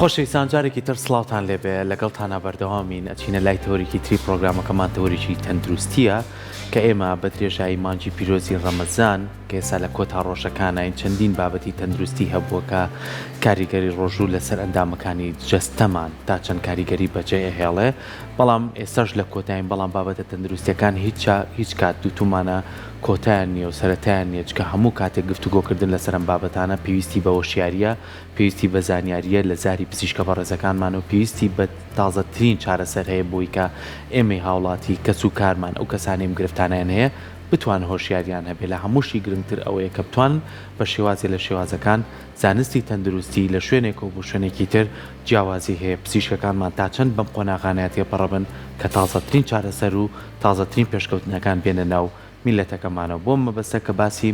خۆشەویستان جارێکی تر سڵاوتان لێبێ لەگەڵتانە بەردەوامین ئەچینە لای تەوەریکی تری پرۆگرامەکەمان تەوەریکی تەندروستیە کە ئێمە بە درێژایی مانجی پیرۆزی ڕەمەزان کە ئێستا لە کۆتا ڕۆژەکانین چەندین بابەتی تەندروستی هەبووە کە کاریگەری ڕۆژوو لەسەر ئەندامەکانی جەستەمان تا چەند کاریگەری بەجێ ئەهێڵێ بەڵام ئێستاش لە کۆتایین بەڵام بابەتە تەندروستیەکان هیچ کات دووتومانە کۆتایان نییە و سەرەتایان نیە چکە هەموو کاتێک گفتوگۆکردن لەسەر ئەم بابەتانە پێویستی بە وەشیاریە پێویستی بە زانیاریە لە زاری پزیشکە بەڕێزەکانمان و پێویستی بە تازەترین چارەسەر هەیە بۆی کە ئێمەی هاوڵاتی کەس و کارمان ئەو کەسانیم گرفتانیان هەیە بتوان هۆشیاریان هەبێ لە هەمووشی گرنگتر ئەوەیە کە بتوان بە شێوازی لە شێوازەکان زانستی تەندروستی لە شوێنێک و بۆ شوێنێکی تر جیاوازی هەیە پزیشکەکانمان تا چەند بەم قۆناغانەتی پەڕەبن کە تازەترین چارەسەر و تازەترین پێشکەوتنەکان بێنە ناو میلەتەکەمانەوە بۆ مەبەستە کە باسی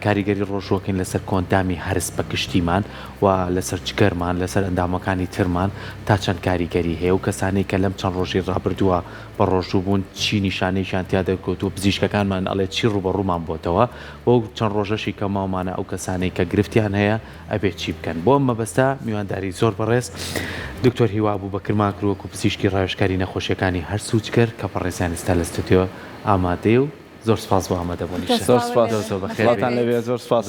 کاریگەری ڕۆژوەکەین لەسەر کۆندامی هەرس بە کشتیمان و لەسەر جگەرمان لەسەر ئەندامەکانی ترمان تا چەند کاریگەری هەیە و کەسانی کە لەم چەند ڕۆژی ڕابردووە بە ڕۆژوو بوون چی نیشانەیشان تیا دەکەوت و پزیشکەکانمان ئەڵێ چی ڕوبەڕوومان بۆتەوە بۆ چەند ڕۆژەشی کە ماوەمانە ئەو کەسانەی کە گرفتیان هەیە ئەبێت چی بکەن بۆ مەبەستە میوانداری زۆر بەڕێز دکتۆر هیوا بووبەکر کرووەک و پزیشکی ڕاوێژکاری نەخۆشیەکانی هەر سوچکرد کە پەڕێزیان ئێستا لە ستودیۆ ئامادەی و زۆر سپاس بۆ ئامادەبوونی زۆر سپاس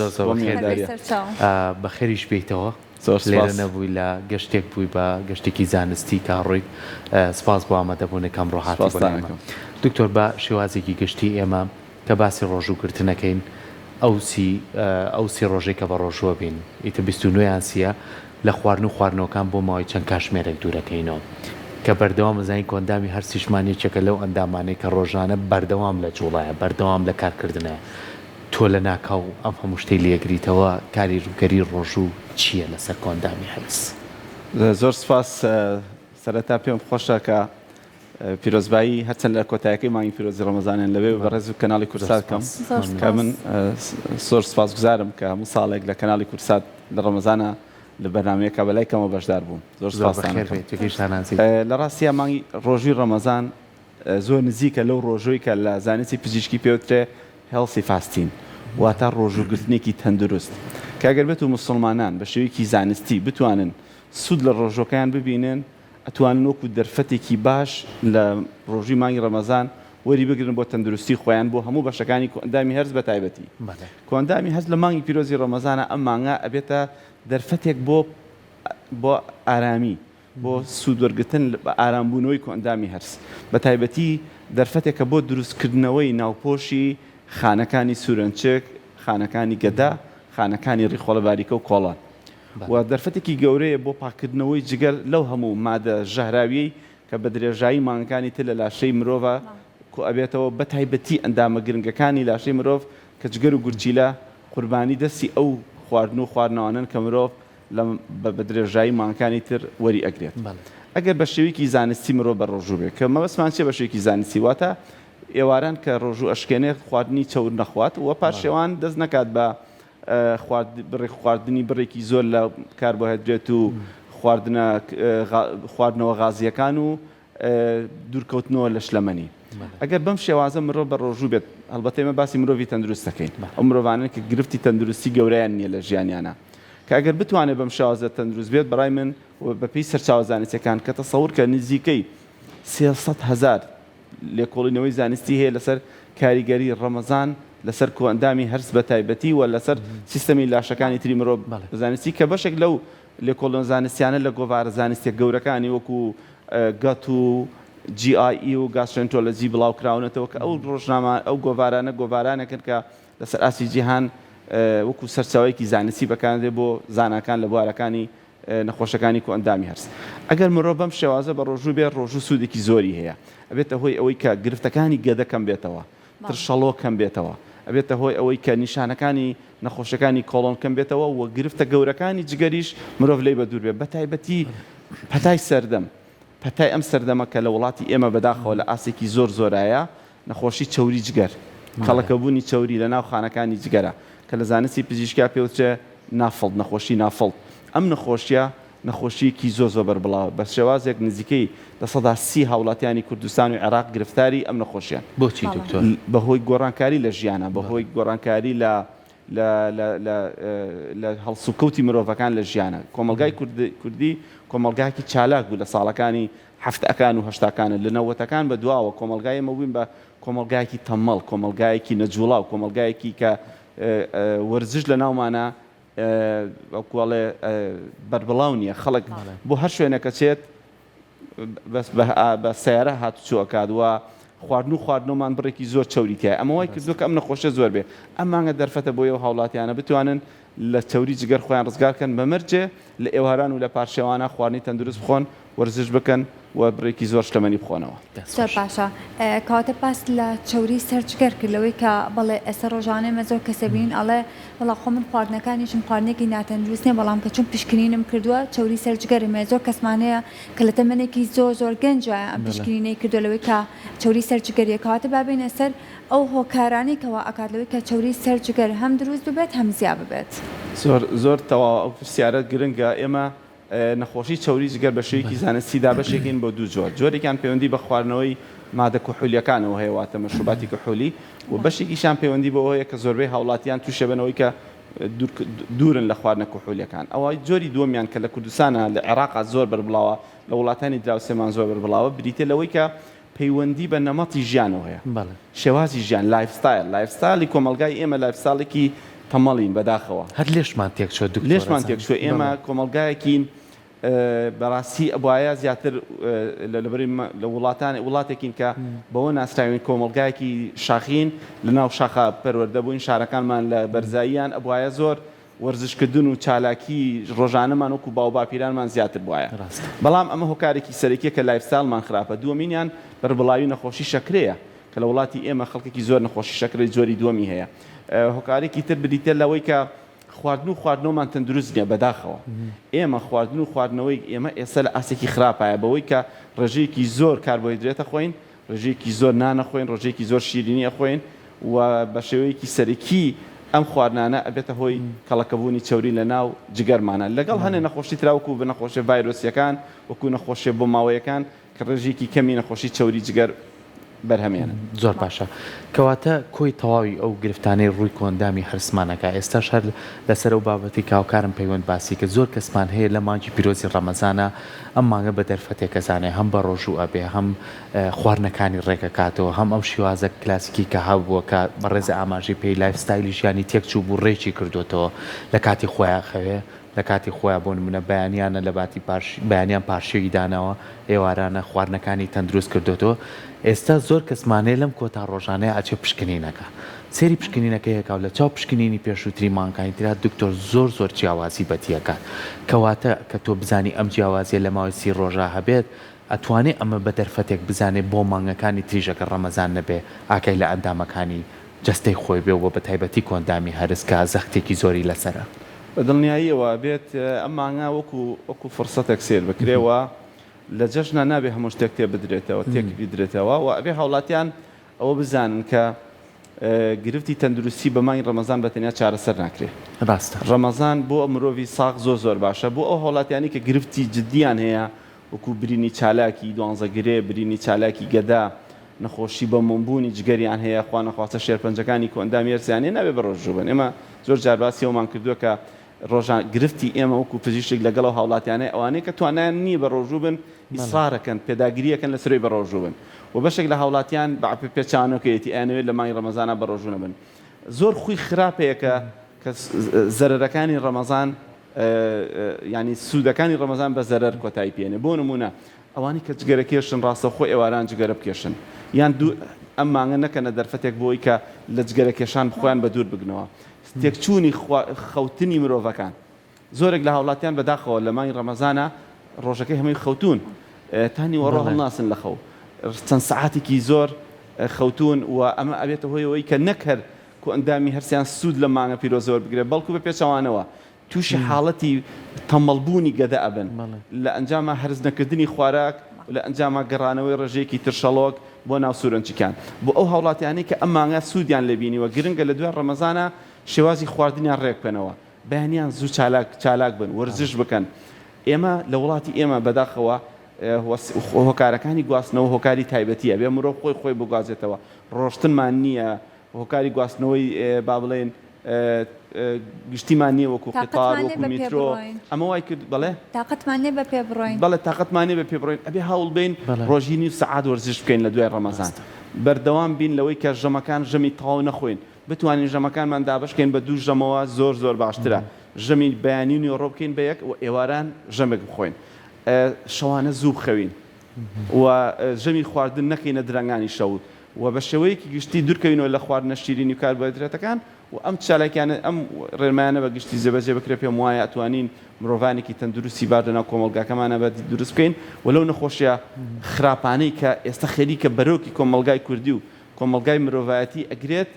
بە خێریش بیتەوە لێرە نەبووی لە گەشتێک بووی بە گەشتێکی زانستی کاڕۆی سپاس بۆ ئامادەبوونەکەم ڕۆحاتی بۆ دکتۆر بە شێوازێکی گشتی ئێمە کە باسی ڕۆژووگرتنەکەین ئەو سی ڕۆژێک کە بە ڕۆژوە بین ئیتە 29 سیە لە خواردن و خواردنەوەکان بۆ ماوەی چەند کاتژمێرێک دوورەکەینەوە کە بەردەوام زین کۆندامی هەر سیشمانیەکێکە لەو ئەندامانەی کە ڕۆژانە بەردەوام لە جوڵایە بەردەوام لە کارکردنە تۆ لە ناکاو ئەم هەموو شتەی لێگریتەوە کاری ڕووگەری ڕۆژوو چییە لەسەر کۆندامی هەرس زۆر سپاس سەرەتا پێم خۆشە کە پیرۆزبایی هەرچەند لە کۆتایەکەی مانگی پیرۆزی ڕەمەزانیان لەوێ بەڕێز و کەناڵی کورسات کەم کە من زۆر سپاس گوزارم کە هەموو ساڵێک لە کەناڵی کورسات لە ڕەمەزانە لە بەرنامەیەکە بەلای کەمە بەشدار بووم زۆر لە ڕاستیە مانگی ڕۆژووی ڕەمەزان زۆر نزیکە لەو ڕۆژووی کە لە زانستی پزیشکی پێوترێ هێڵسی فاستین واتە ڕۆژووگرتنێکی تەندروست کاگەر بێت و مسلمانان بە شێوەیەکی زانستی بتوانن سوود لە ڕۆژەکەیان ببینن ئەتوانن وەکو دەرفەتێکی باش لە ڕۆژی مانگی ڕەمەزان وەری بگرن بۆ تەندروستی خۆیان بۆ هەموو بەشەکانی کۆندامی هەرز بە تایبەتی کۆندامی هەرز لە مانگی پیرۆزی ڕەمەزانە ئەم مانگە ئەبێتە دەرفەتێک بۆ ئارامی بۆ سوودوەرگتن بە ئارامبوونەوەی کۆندامی هەرس بە تایبەتی دەرفەتێکە بۆ دروستکردنەوەی ناوپۆشی خانەکانی سوورەنچێک خانەکانی گەدا خانەکانی ڕیخۆڵە باریکە و کۆڵان و دەرفەتێکی گەورەیە بۆ پاکردنەوەی جگەر لەو هەموو مادە ژەهراویەی کە بە درێژایی مانگەکانی تر لە لاشەی مرۆڤە کۆ ئەبێتەوە بە تایبەتی ئەندامە گرنگەکانی لاشەی مرۆڤ کە جگەر و گورچیلە قوربانی دەستی ئەو خواردن و خواردنەوەن کە مرۆڤ بە درێژایی مانگەکانی تر وەری ئەگرێت ئەگەر بە شێوەیەکی زانستی مرۆڤ بە ڕۆژوو بێت کە مەبەستمان چێ بە شێوەیەکی زانستی واتە ئێواران کە ڕۆژوو ئەشکێنێت خواردنی چەور نەخوات و پاشێوان دەست نەکات بە خواردنی بڕێکی زۆر لە کاربۆهایدرێت و خواردنەوە غازیەکان و دوورکەوتنەوە لە شلەمەنی ئەگەر بەم شێوازە مرۆڤ بە ڕۆژوو بێت هەڵبەتە ئێمە باسی مرۆڤی تەندروست دەکەین ئەو مرۆڤانە کە گرفتی تەندروستی گەورەیان نییە لە ژیانیانە کە ئەگەر بتوانێت بەم شێوازە تەندروست بێت بەڕای من بەپێی سەرچاوە زانستیەکان کە تەسەوور کە نزیکەی 300,000 لێکۆڵینەوەی زانستی هەیە لەسەر کاریگەری ڕەمەزان لەسەر کۆندامی هەرس بە تایبەتی و لەسەر سیستەمی لاشەکانی تری مرۆڤ زانستی کە بەشێک لەو لێکۆڵین زانستیانە لە گۆڤارە زانستیە گەورەکانی وەکو گەت و GIE و گاسترۆنتۆلۆجی بڵاوکراونەتەوە کە ئەو ڕۆژنامە ئەو گۆڤارانەکەن کە لەسەر ئاسی جیهان وەکو سەرچاوەیەکی زانستی بەکاردێت بۆ زانکان لە بوارەکانی نەخۆشەکانی کۆندامی هەرس ئەگەر مرۆڤ بەم شێوازە بە ڕۆژوو بێت ڕۆژوو سوودێکی زۆری هەیە ئەبێتە هۆی ئەوەی کە گرفتەکانی گەدە کەم بێتەوە ترشەڵۆ کەم بێتەوە ئەبێتە هۆی ئەوەی کە نیشانەکانی نەخۆشەکانی کۆڵۆن کەم بێتەوە و گرفتە گەورەکانی جگەریش مرۆڤ لێ بە دوور بێت بە تایبەتی پەتای سەردەم پەتای ئەم سەردەمە کە لە وڵاتی ئێمە بەداخەوە لە ئاسێکی زۆر زۆرایە نەخۆشی چەوری جگەر کەڵەکەبوونی چەوری لە ناو خانەکانی جگەرە کە لە زانستی پزیشکیا پێوترێ نافڵ نەخۆشی نافڵ ئەم نەخۆشیە نەخۆشیەکی زۆر بەربڵاو بە شێوازێک نزیکەی لە 130 هاوڵاتیانی کوردستان و عێراق گرفتاری ئەم نەخۆشیان بۆچی دکتۆر بەهۆی گۆڕانکاری لە ژیانە بەهۆی گۆڕانکاری لە لە هەڵسوکەوتی مرۆڤەکان لە ژیانە کۆمەلگای کوردی کۆمەلگایکی چالاک بوو لە ساڵەکانی هەفتەکان و هەشتاکانە لە نەوەتەکان بە دواوە کۆمەلگای ئێمە بووین بە کۆمەلگایکی تەمەڵ کۆمەلگایەکی نەجوڵاو کۆمەلگایەکی کە وەرزش لە ناومانە وەکوڵێ بربڵاو نییە خەڵک بۆ هەر شوێنەکە چێت بە سیارە هاتوچووەکات وە خواردنەوەمان بڕێکی زۆر چاوریتیە ئەمە وای کردو کە ئەم نەخۆشە زۆر بێ ئەمانگە دەرفەتە بۆ ئێوە هاوڵاتیانە بتوانن لە چاوری جگەر خۆیان ڕزگارکەن بەمەرجێ لە ئێواران و لە پارشێوانە خواردنی تەندروست بخۆن وەرزش بکەن و بڕێکی زۆر شتەمەنی بخۆنەوە زۆر باشە کاتە پاس لە چاوری سەرجگەر کردەوەی کە بەڵێ ئێستا ڕۆژانەمە زۆر کەسە بین ئەڵێ وڵا خۆ من خواردنەکانیشم خواردنێکی ناتەندروست نیە بەڵام کە چون پشکنینم کردووە چاوری سەرجگەرمێ زۆر کەسمانەیە کە لە تەمەنێکی زۆر گەنجە ئەم پشکنینەی کردو لەوەی کە چاوری سەرجگەریە کاتە بابینە سەر ئەو هۆکارانی کەوا ئەکاتلەوەی کە چاوری سەرجگەر هەم دروست ببێت هەم زیا ببێت زۆر تەواو ئەو پرسیارە گرنگە ئێمە نەخۆشی چاوری جگەر بە شێوەیەکی زانستیدا بەشێکین بۆ دوو جۆر جۆرێکیان پەیوەندی بە خواردنەوەی مادە کحولیەکانەوە هەیە واتە مەشروباتی کحولی و بەشێکیشان پەیوەندی بەوە هەیە کە زۆربەی هاوڵاتیان تووشە بنەوەی کە دوورن لە خواردنە کحولیەکان ئەوەی جۆری دووەمیان کە لە کوردستانە لە عێراقا زۆر بربڵاوە لە وڵاتانی دراوسێمان زۆر بربڵاوە بریتە لەوەی کە پەیوەندی بە نەمەتی ژیانەوە هەیە شێوازی ژیان لایفستایلی کۆمەلگای ئێمە لایفستایڵێکی تەمەڵین بەداخەوە هەر لێشمان تێکشۆ لێشمان تێکشۆ ئێمە کۆمەلگایەکین بەڕاستی ئەبواە زیاتر لە وڵاتێکین کە بەوە ناسراوین کۆمەلگایەکی شاخین لە ناو شاخە پەروەردەبووین شارەکانمان لە بەرزاییان ئەبواە زۆر وەرزشکردن و چالاکی ڕۆژانەمان وەکو باو باپیرانمان زیاتر بواە بەڵام ئەمە هۆکارێکی سەرەکیە کە لایفستایلمان خراپە دووەمینیان بەربڵاوی نەخۆشی شەکرەیە کە لە وڵاتی ئێمە خەڵکێکی زۆر نەخۆشی شەکرەی جۆری دووەمی هەیە هۆکارێکی تر بریتە لەوەی کە خواردنەوەمان تەندروست نییە بەداخەوە ئێمە خواردنەوەی ئێمە ئێستا لە ئاسێکی خراپایە بەوەی کە ڕێژەیەکی زۆر کاربۆهیدرێتە خۆین ڕێژەیەکی زۆر نانە خۆین ڕۆژێکی زۆر شیرینیە خۆین و بە شێوەیەکی سەرەکی ئەم خواردنانە ئەبێتە هۆی کەڵەکەبوونی چاوری لە ناو جگەرمانە لەگەڵ هەنێ نەخۆشی تراوکو بە نەخۆشی ڤایرۆسیەکان وەکو نەخۆشیە بۆ ماوەیەکان کە ڕێژێکی کەمی نەخۆشی چاوری جگەر بەرهەمێنن زۆر باشە کەواتە کۆی تەواوی ئەو گرفتانەی ڕووی کۆندامی هەرسمانەکە ئێستا شەر لەسەر ئەو بابەتی کاوکارم پەیوەند باسی کە زۆر کەسمان هەیە لە مانگی پیرۆزی ڕەمەزانە ئەم مانگە بە دەرفەتێک کەسانێ هەم بە ڕۆژوو ئەبێ هەم خواردنەکانی ڕێکەکاتەوە هەم ئەو شێوازە کلاسیکی کە هەبووە کە بەڕێز ئاماژی پێی لایفستایلی ژیانی تێکچوو بوو ڕێکی کردوتەوە لە کاتی خۆیان خەوێ لە کاتی خۆیان بۆ نمونە بەیانیانە لە باتی بەیانیان پارشێوی دانەوە ئێوارانە خواردنەکانی تەندروست کردوتەوە ئێستا زۆر کەسمانەیە لەم کۆتا ڕۆژانەیە ئاچێ پشکنینەکە سێری پشکنینەکە یەکاو لە چاو پشکنینی پێشووتری مانکانی تررا دکتۆر زۆر جیاوازی بەتیەکات کەواتە کە تۆ بزانی ئەم جیاوازیە لە ماوەی 30 ڕۆژە هەبێت ئەتوانێت ئەمە بە دەرفەتێک بزانێت بۆ مانگەکانی تریژەکە ڕەمەزان نەبێ ئاکای لە ئەندامەکانی جستەی خۆی بێ و بە تایبەتی کۆندامی هەرسکە زەختێکی زۆری لەسرە بە دڵنیاییەوە بێت ئەم مانگا وەکو فرسەتێک سێر بکرێەوە لە جەژنە نابێ هەموو شتێک تێ بدرێتەوە تێک بدرێتەوە و ئەبێ هاوڵاتیان ئەوە بزانن کە گرفتی تەندروستی بە مانگی ڕەمەزان بەتەنیا چارەسەر ناکرێت ڕاستە ڕەمەزان بۆ مرۆڤی ساغ زۆر باشە بۆ ئەو هاوڵاتیانی کە گرفتی جدیان هەیە وەکو برینی چالاکی دوانزەگرێ برینی چالاکی گەدا نەخۆشی بە مۆمبوونی جگەریان هەیە خوا نەخواستە شێرپەنجەکانی کۆندامی هەرسیانێ نابێ بە ڕۆژوو بن ئێمە زۆر جارباسی ئەومان کردووە کە ڕۆژان گرفتی ئێمە وەکو پزیشک لەگەڵ و هاوڵاتیانەی ئەوانەیە کە توانیان نییە بە ڕۆژوو بن ئیسرارەکەن پێداگیریەکەن لە سەروی بە ڕۆژوو بن و بەشێک لە هاوڵاتیان بە پێچانەکەیەتی ئەنوێت لە مانگی ڕەمەزانە بە ڕۆژوو نەبن زۆر خوی خراپەیە کە زەرەرەکانی ڕەمەزان ینی سوودەکانی ڕەمەزان بە زەرەر کۆتایی پێێنێ بۆ نمونە ئەوانی کە جگەرە کێشن ڕاستە خۆ ئێواران جگەرە بکێشن یان ئەم مانگە نەکەنە دەرفەتێک بۆی کە لە جگەرە کێشان بخۆیان بە دوور بگنەوە تێکچوونی خەوتنی مرۆڤەکان زۆرێک لە هاوڵاتیان بەداخەوە لە مانگی ڕەمەزانە ڕۆژەکەی هەمووی خەوتون تانی وەڕۆ هەڵناسن لە خەو چەند سەعاتێکی زۆر خەوتون و ئەمە ئەبێتە هۆیەوەی کە نەکرد کۆ ئەندامی هەرسیان سوود لە مانگە پیرۆزەوە بگرێت بەڵکو بە پێچەوانەوە تووشی حاڵەتی تەمەڵبوونی گەدە ئەبن لە ئەنجامە هەرز نەکردنی خواراک لە ئەنجامە گەڕانەوەی ڕێژەیەکی ترشەڵۆک بۆ ناو سوورەنجیکان بۆ ئەو هاوڵاتیانەی کە ئەم مانگە سوودیان لێبینیوە گرنگە لە دوای ڕەمەزانە شێوازی خواردنیان ڕێک بکەنەوە بەیانیان زوو چالاک بن وەرزش بکەن ئێمە لە وڵاتی ئێمە بەداخەوە هۆکارەکانی گواستنەوە هۆکاری تایبەتیە بێ مرۆڤ خۆی بگوازێتەوە ڕۆشتنمان نییە هۆکاری گواستنەوەی با بڵێن گشتیمان نییە وەکو قطار تاقەتمان وەکو نییە بە میترۆ پێبڕۆین. ئەمە وای کرد بەڵێ تاقەتمان نییە بە پێ بڕۆین. بەڵێ تاقەتمان نییە بە پێ بڕۆین ئەبێ هەوڵ بین ڕۆژی نیو سەعات وەرزش بکەین لە دوای ڕەمەزان بەردەوام بین لەوەی کە ژەمەکان ژەمی تەواو نەخۆین بتوانین ژەمەکانمان دابشکەین بە دوو ژەمەوە زۆر باشترە ژەمی بەیانی نیۆڕۆ بکەین بە یەک و ئێواران ژەمێک بخۆین شەوانە زوو بخەوین و ژەمی خواردن نەکەینە درەنگانی شەوت و بە شێوەیەکی گشتی دوورکەوینەوە لە خواردنە شیرینی و کاربۆهیدرێتەکان و ئەم چالاکیانە ئەم ڕێنمایانە بە گشتی جێبەجێ بکرێ پێم وایە ئەتوانین مرۆڤانێکی تەندروستی باردەناو کۆمەلگاکەمانە بە دروست بکەین و لەو نەخۆشیە خراپانەی کە ئێستا خێریکە بەرەوکی کۆمەلگای کوردی و کۆمەلگای مرۆڤایەتی ئەگرێت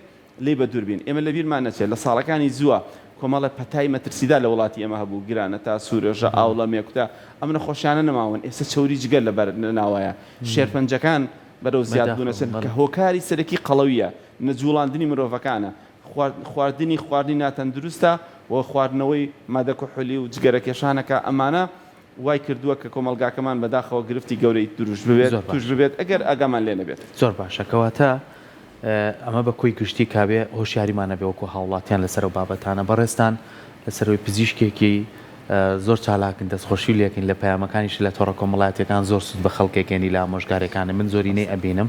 لێ بە دووربین ئێمە لە بیرمان نەچێت لە ساڵەکانی زووە کۆمەڵە پەتای مەترسیدا لە وڵاتی ئێمە هەبوو گرانە تا سوورێژە ئاوڵە مێکوتە ئەم نەخۆشیانە نەماون ئێستا چوری جگەر لە ناوایە شێرپەنجەکان بەرەو زیاد بوونە سەر کە هۆکاری سەرەکی قەڵەویە نەجوڵاندنی مرۆڤەکانە خواردنی ناتەندروستە و خواردنەوەی مادە کوحولی و جگەرەکێشانەکە ئەمانە وای کردووە کە کۆمەلگاکەمان بەداخەوە گرفتی گەورەی دروست ببێت توش ببێت ئەگەر ئاگامان لێ نەبێت زۆر باشە کەواتە ئەمە بە کۆی گشتی کابێ هۆشیاریمانە بێ وەکو هاوڵاتیان لەسەر و بابەتانە بەڕێستان لەسەرەوەی پزیشکێکی زۆر چالاکن دەستخۆشی لێکن لە پەیامەکانیش لە تۆڕە کۆمەڵاتیەکان زۆر سود بە خەڵکێکێنی لە ئامۆژگارەکانە من زۆرینەی ئەبینم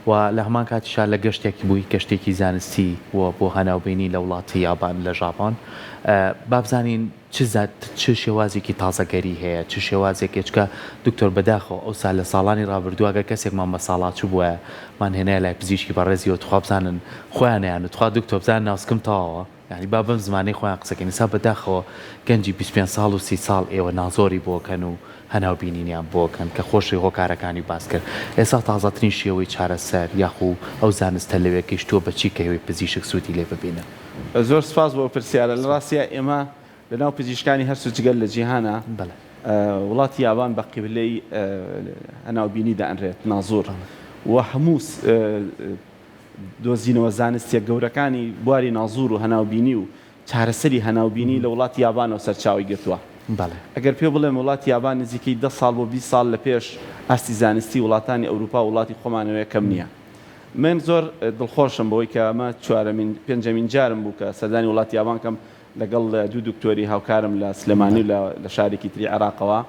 و لە هەمان کاتیشا لە گەشتێکی بووی گەشتێکی زانستی و بۆ هەناوبینی لە وڵاتی یابان لە ژاپۆن بابزانین چ شێوازێکی تازەگەری هەیە چ شێوازێکێککە دکتۆر بەداخەوە ئەوسا لە ساڵانی ڕابردووەگە کەسێکمان بە ساڵات بووە مانهێنەیە لای پزیشکی بەڕێزیەوە تخوا بزانن خۆیانیان تخوا دکتۆر بزان ناسکم تاوە یعنی با بەم زمانەی خۆیان قسەکەین سا بەداخەوە گەنجی 25 ساڵ و 30 ساڵ ئێوە نازۆری بۆکەن و هەناوبینینیان بۆکەن کە خۆشی هۆکارەکانی باس کرد ئێستا تازەترین شێوەی چارەسەر یاخو ئەو زانستە لەوێ کەیشتووە بەچی کە هێوی پزیشک سوودی لێ ببینە زۆر سپاس بۆ پرسیارە لە ڕاستیە ئێمە لەناو پزیشکانی هەر سوچگەل لە جیهانە وڵاتی یابان بە قیبلەی هەناوبینی دائەنرێت نازۆر و هەموو دۆزینەوە زانستیە گەورەکانی بواری نازور و هەناوبینی و چارەسەری هەناوبینی لە وڵاتی یابانەوە سەرچاوی گرتووە ئەگەر پێ بڵێم وڵاتی یابان نزیکەی 10 ساڵ بۆ 20 ساڵ لە پێش ئاستی زانستی وڵاتانی ئەوروپا وڵاتی خۆمانەوەی کەم نییە من زۆر دڵخۆشم بەوەی کە ئەمە پێنجەمین جارم بوو کە سەردانی وڵاتی یابان کەم لەگەڵ دوو دکتۆری هاوکارم لە سلێمانی لە شارێکی تری عێراقەوە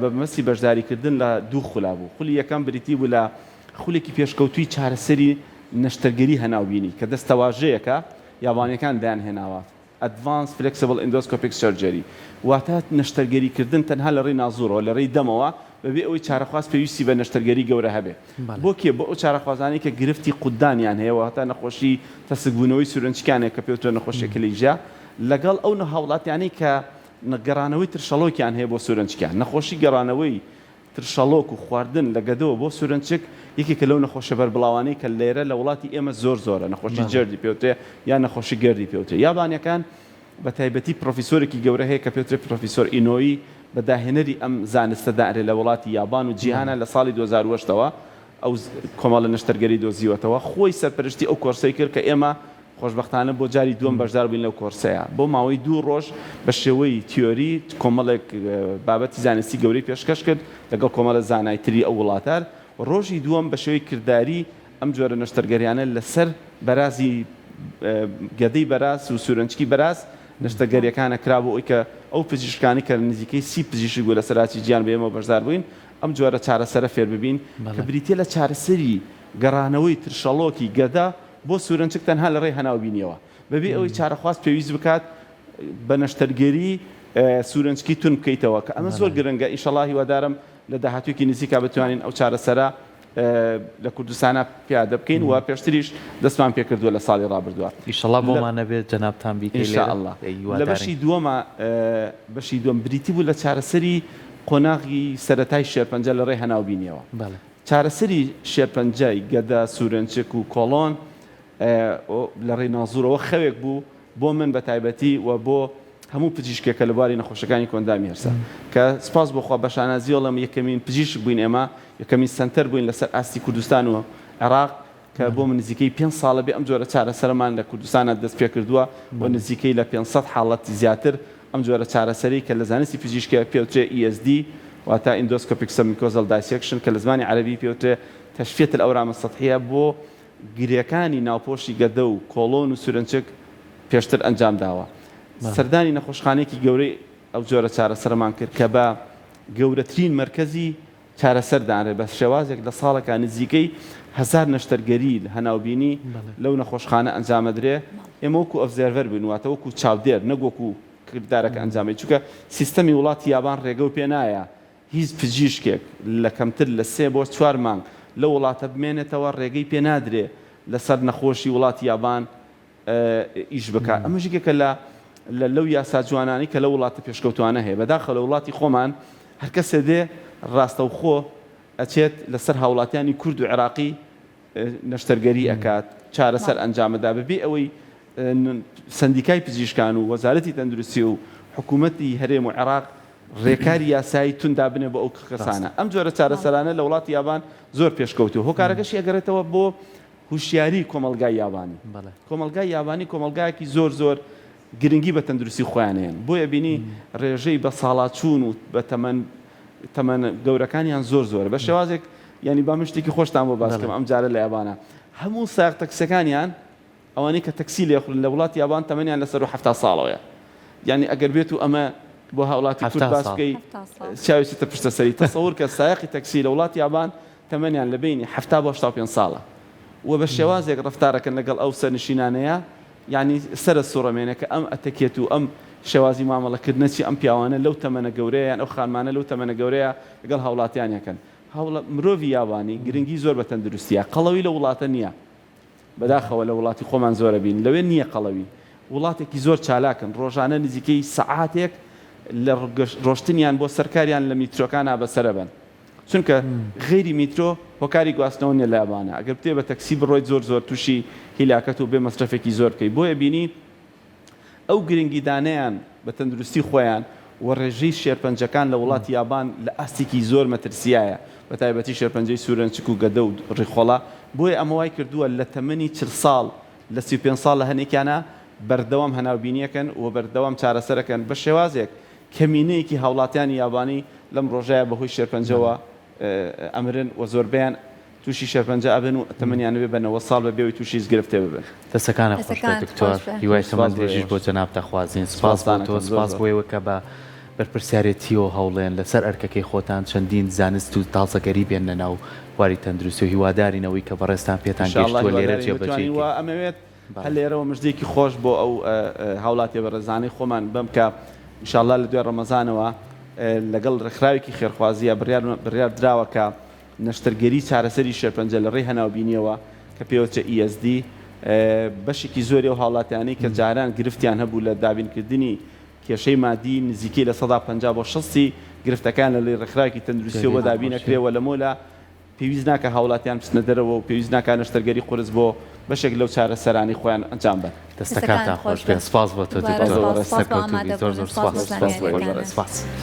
بە مەسی بەشداریکردن لە دوو خولا بوو خولی یەکەم بریتی بوو لە خولێکی پێشکەوتوی چارەسەری نەشتەرگەری هەناوبینی کە دەستەواژەیەکە یابانیەکان دایانهێناوە Advanced Flexible Endoscopic Surgery واتە نەشتەرگەریکردن تەنها لە ڕێی نازوورەوە لە ڕێی دەمەوە بەبێ ئەوەی چارەخواست پێویستی بە نەشتەرگەری گەورە هەبێ بۆ کێ بۆ ئەو چارەخوازانەی کە گرفتی قودانیان هەیە واتە نەخۆشی تەسکبوونەوەی سورنجکانێک کە پێوترە نەخۆشیێکی لەیژە لەگەڵ ئەو هاوڵاتیانەی کە گەڕانەوەی ترشەڵۆکیان هەیە بۆ سورنجکان نەخۆشی گەڕانەوەی ترشەڵۆک و خواردن لەگەدەوە بۆ سورنجک یەکێکە لەو نەخۆشە بەربڵاوانەی کە لێرە لە وڵاتی ئێمە زۆرە نەخۆشی جەردی پێوتێ یان نەخۆشی گەردی پێوتێ یابانیەکان بە تایبەتی پرۆفیسۆرێکی گەورە هەیە کە پێوترێ پرۆفیسۆر ئینۆیی بەداهێنەری ئەم زانستە دائرێ لە وڵاتی یابان و جیهانە لە ساڵی 2008ەوە ئەو کۆمەڵە نەشتەرگەری دۆزیوەتەوە خۆی سەرپەرشتی ئەو کۆرسەی کرد کە ئێمە خۆشبەختانە بۆ جاری دووەم بەشدار بووین لەو کۆرسەیە بۆ ماوەی 2 ڕۆژ بە شێوەی تیۆری کۆمەڵێک بابەتی زانستی گەورەی پێشکەش کرد لەگەڵ کۆمەڵە زانایتری ئەو وڵاتار ڕۆژی دووەم بە شێوەی کردداری ئەم جۆرە نەشتەرگەریانە لەسەر بەرازی گەدەی بەراز و سورنجکی بەراز نەشتەرگەریەکانە کرا بۆ ئەوی کە ئەو پزیشکانی کە نزیکەی 30 پزیشک بوو لە سەراتی گیان بێمەوە بەشدار بووین ئەم جۆرە چارەسەرە فێر ببین کە بریتێ لە چارەسەری گەڕانەوەی ترشەڵۆکی گەدا بۆ سورنجک تەنها لە ڕێی هەناوبینیەوە بەبێ ئەوەی چارەخواست پێویست بکات بە نەشتەرگەری سورنجکی تون بکەیتەوە کە ئەمە زۆر گرنگە ئینشەڵڵا هیوادارم لە داهاتوویەکی نزیکا بتوانین ئەو چارەسەرە لە کوردستانە پیادە بکەین و پێشتریش دەستمان پێکردووە لە ساڵی ڕابردووە ئینشەڵڵا بۆمانە بێت جەنابتان بیکەین ئینشەڵڵا لە بەشی دووەمە بەشی دووەم بریتی بوو لە چارەسەری قۆناغی سەرەتای شێرپەنجە لە ڕێی هەناوبینیەوە چارەسەری شێرپەنجەی گەدا سورنجک و کۆڵۆن لە ڕێی نازوورەوە خەوێک بوو بۆ من بە تایبەتی و بۆ هەموو پزیشکێکە لەباری نەخۆشەکانی کۆندامی هەرسا کە سپاس بۆخوا بەشانازیۆڵم یەکەمین پزیشک بووین ئێمە یەکەمین سنتەر بووین لەسەر ئاستی کوردستان و عێراق کە بۆ من نزیکەی 5 ساڵە بێ ئەم جۆرە چارەسەرمان لە کوردستانە دەست پێ کردووە بۆ نزیکەی لە 500 حاڵەتی زیاتر ئەم جۆرە چارەسەری کە لە زانستی پزیشکە پێوترێ ESD واتە Endoscopic Submucosal Dissection کە لە زمانی عەرەبی پێوترێ تەشفیەت الأورام السطحیە بۆ گریەکانی ناوپۆشی گەدە و کۆڵۆن و سورنجک پێشتر ئەنجام داوە سەردانی نەخۆشخانەیەکی گەورەی ئەو جۆرە چارەسەرمان کرد کە بە گەورەترین مرکزی چارەسەردانرێت بە شێوازێک لە ساڵەکان نزیکەی 1000 نەشتەرگەری هەناوبینی لەو نەخۆشخانە ئەنجامەدرێ ئێمە وەکو ئۆبزێرڤەر بووین واتە وەکو چاودێر نەگوەکو کردارەکە ئەنجامی چونکە سیستەمی وڵاتی یابان ڕێگە و پێ نایە هیچ پزیشکێک لە کەمتر لە 3 بۆ 4 مانگ لە وڵاتە بمێنێتەوە ڕێگەی پێ نادرێ لەسەر نەخۆشی وڵاتی یابان ئیش بکات ئەمەژێکێکە لەو یاسا جوانانی کە لە وڵاتە پێشکەوتوانە هەیە بەداخەڵ لە وڵاتی خۆمان هەر کەسێ دێ ڕاستەوخۆ ئەچێت لەسەر هاوڵاتیانی کورد و عێراقی نەشتەرگەری ئەکات چارەسەر ئەنجامەدا ببێ ئەوەی سندیکای پزیشکان و وەزارەتی تەندروستی و حکوومەتی هەرێم و عێراق ڕێکاری یاسایی توندا بنێ بە ئەو کەسانە ئەم جۆرە چارەسەرانە لە وڵاتی یابان زۆر پێشکەوتوە هۆکارەکەشی ئەگەڕێتەوە بۆ هوشیاری کۆمەلگای یابانی کۆمەلگای یابانی کۆمەلگایەکی زۆر گرنگی بە تەندروستی خۆیانەیەن بۆیە بینی ڕێژەی بە ساڵاتچوون و بە تەمەن گەورەکانیان زۆرە بە شێوازێک ینی با شتێکی خۆشتان بۆ باسکەم ئەم جارە لە یابانە هەموو ساق تەکسەکانیان ئەوانەی کە تەکسی لێخورن لە وڵاتی یابان تەمەنیان لەسەر 70 ساڵەوەیە یعنی ئەگەر بێت و ئەمە بۆ هاوڵاتی کورد باسکەی چاویستە پشتە سەری تەسەوور کە سایقی تەکسی لە وڵاتی یابان تەمەنیان لە بینی 70 بۆ 75 ساڵە و بە شێوازێک ڕەفتارەکەن لەگەڵ ئەو سەرنشینانەیە یعنی سرە سوڕەمێنەکە ئەم ئەتەکێت و ئەم شێوازی مامەڵەکردنەچی ئەم پیاوانە لەو تەمەنە گەورەیان ئەو خانمانە لەو تەمەنە گەورەیە لەگەڵ هاوڵاتیانەکەن مرۆڤی یابانی گرنگی زۆر بە تەندروستیە قەڵەوی لە وڵاتە نییە بەداخەوە لە وڵاتی خۆمان زۆرە بین لەوێ نییە قەڵەوی وڵاتێکی زۆر چالاکن ڕۆژانە نزیکەی سەعاتێک لە ڕۆشتنیان بۆ سەرکاریان لە میترۆکانە بەسەرە بن چونکە غێری میترۆ هۆکاری گواستنەوە نیە لە یابانە ئەگەر بتێ بە تەکسی بڕۆیت زۆر تووشی هیلاکەت و بێ مەصرفێکی زۆر بکەیت بۆیە بینی ئەو گرنگی دانیان بە تەندروستی خۆیان و ڕێژەی شێرپەنجەکان لە وڵاتی یابان لە ئاستێکی زۆر مەترسیایە بە تایبەتی شێرپەنجەی سوورەنچک و گەدە و ڕیخۆڵا بۆیە ئەمە وای کردووە لە تەمەنی 40 ساڵ لە 35 ساڵ لە هەنێکیانە بەردەوام هەناوبینیەکەن و بەردەوام چارەسەرەکەن بە شێوازێک کەمینەیەکی هاوڵاتیانی یابانی لەم ڕۆژەیە بەهۆی شێرپەنجەوە ئەمرن و زۆربیان تووشی شێرپەنجە ئەبن و تەمەنیان بێ بە 90 ساڵ بەبێەوەی تووشی گرفتێ ببن دەستەکانە خۆش دکتۆر هیوای تەمەند درێژیش بۆ جەناب دەخوازین سپاس بۆ تۆ سپاس بۆیەوە کە بە بەرپرسیارەتیەوە هەوڵێن لەسەر ئەرکەکەی خۆتان چەندین زانست و تازەگەری بێنە ناو واری تەندروستی و هیوادارینەوەی کە بەڕێستان پێتان گەشتووە لێرە جێبەجێ ئەمەوێت هەر لێرەوە مژدێکی خۆش بۆ ئەو هاوڵاتی بەڕێزانەی خۆمان بەم کە ئینشاءالله لە دوێ ڕەمەزانەوە لەگەڵ ڕێکخراوێکی خێرخوازیە بڕیار دراوە کە نەشتەرگەری چارەسەری شێرپەنجە لە ڕێی هەناوبینیەوە کە پێوەچە ESD بەشێکی زۆری و هاوڵاتیانەی کە جاران گرفتیان هەبوو لە دابینکردنی کێشەی مادی نزیکەی لە 150 بۆ 60 گرفتەکان لە ڕێکخراوێکی تەندروستیەوە دابینەکرێەوە لە مۆلا پێویست ناکە هاوڵاتیان بچنە دەرەوە و پێویست ناکە نەشتەرگەری قورس بۆ بەشێک لەو چارەسەرانی خۆیان ئەنجام بن دەستەکانتان خۆش بێ سپاس بۆ تۆ دکتۆر سەرکەوتوو زۆر سپاس